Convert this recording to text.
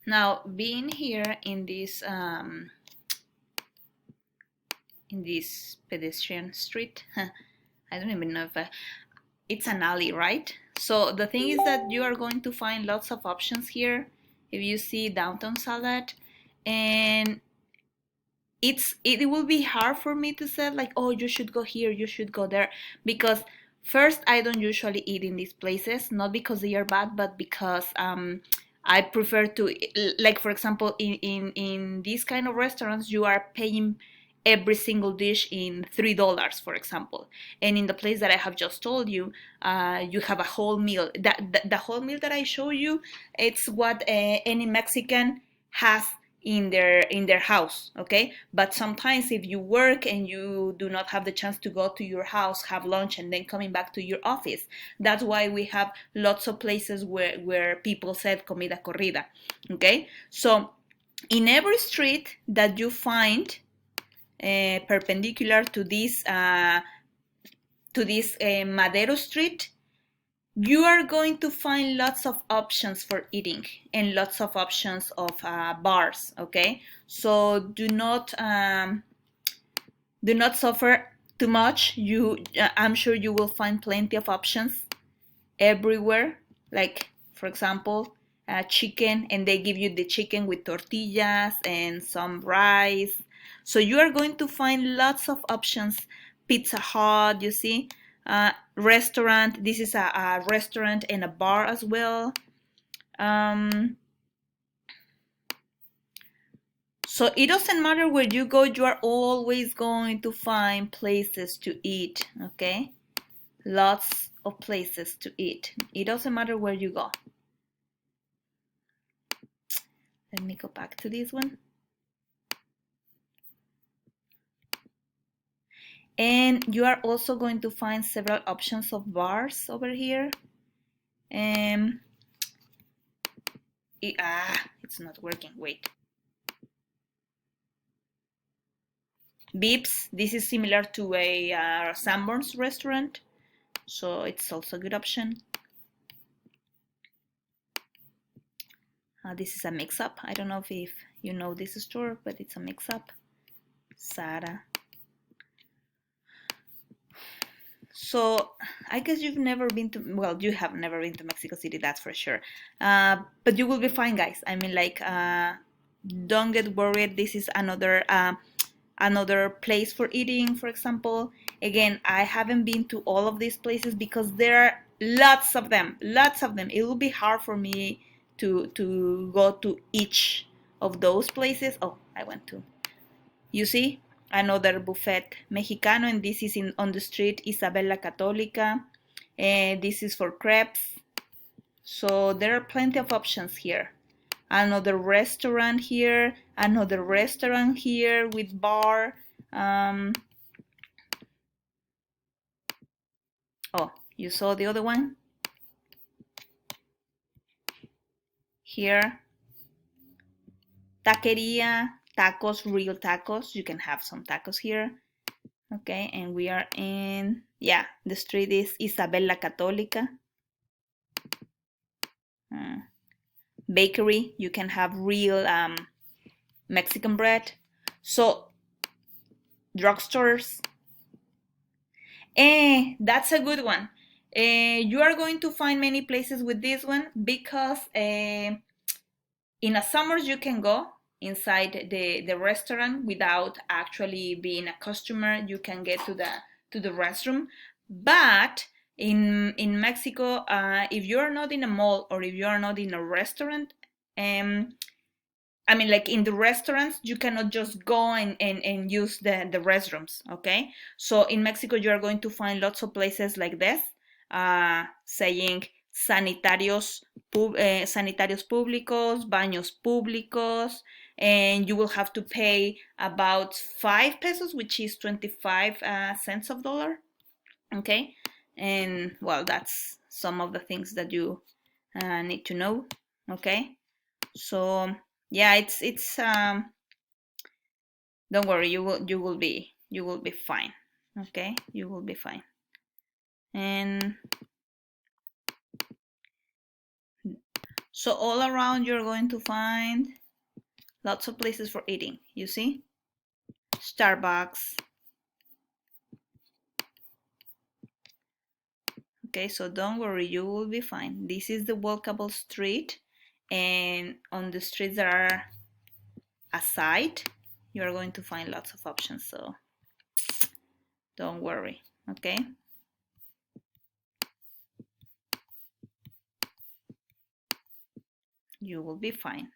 Now, being here in this pedestrian street, I don't even know if it's an alley, right? So the thing is that you are going to find lots of options here. If you see downtown salad, and it will be hard for me to say like, oh, you should go here, you should go there, because first, I don't usually eat in these places, not because they are bad, but because I prefer to, like, for example, in these kind of restaurants, you are paying every single dish in $3, for example, and in the place that I have just told you, you have a whole meal. The whole meal that I show you, it's what any Mexican has in their house. Okay, but sometimes if you work and you do not have the chance to go to your house, have lunch, and then coming back to your office, that's why we have lots of places where people said comida corrida. Okay, so in every street that you find perpendicular to this Madero Street, you are going to find lots of options for eating and lots of options of bars. Okay, so do not suffer too much. I'm sure you will find plenty of options everywhere, like, for example, chicken, and they give you the chicken with tortillas and some rice. So you are going to find lots of options. Pizza Hut, you see, restaurant. This is a restaurant and a bar as well. So it doesn't matter where you go, you are always going to find places to eat. Okay, lots of places to eat. It doesn't matter where you go. Let me go back to this one. And you are also going to find several options of bars over here. It's not working. Wait. Bips. This is similar to a Sanborn's restaurant, so it's also a good option. This is a mix-up. I don't know if you know this store, but it's a mix-up. Sara. So I guess you've never been to, well, you have never been to Mexico City, that's for sure. But you will be fine, guys. I mean, like, don't get worried. This is another place for eating, for example. Again, I haven't been to all of these places because there are lots of them. It will be hard for me to go to each of those places. Oh, I went to, you see, another buffet Mexicano, and this is on the street Isabela Católica. And this is for crepes. So there are plenty of options here. Another restaurant here, with bar. Oh, you saw the other one? Here. Taqueria, tacos, real tacos. You can have some tacos here. Okay, and we are in, yeah, the street is Isabela Católica. Bakery, you can have real Mexican bread. So, drugstores. That's a good one. You are going to find many places with this one because in the summers you can go inside the restaurant without actually being a customer. You can get to the restroom, but in Mexico, if you are not in a mall or if you are not in a restaurant, I mean, like, in the restaurants, you cannot just go and use the restrooms. Okay, so in Mexico, you are going to find lots of places like this, saying sanitarios públicos, baños públicos, and you will have to pay about 5 pesos, which is 25 cents of dollar. Okay, and well, that's some of the things that you need to know. Okay, so yeah, it's don't worry, you will be fine. Okay, you will be fine. And So all around you're going to find lots of places for eating, you see? Starbucks. Okay, so don't worry, you will be fine. This is the walkable street, and on the streets that are aside, you're going to find lots of options, so don't worry, okay? You will be fine.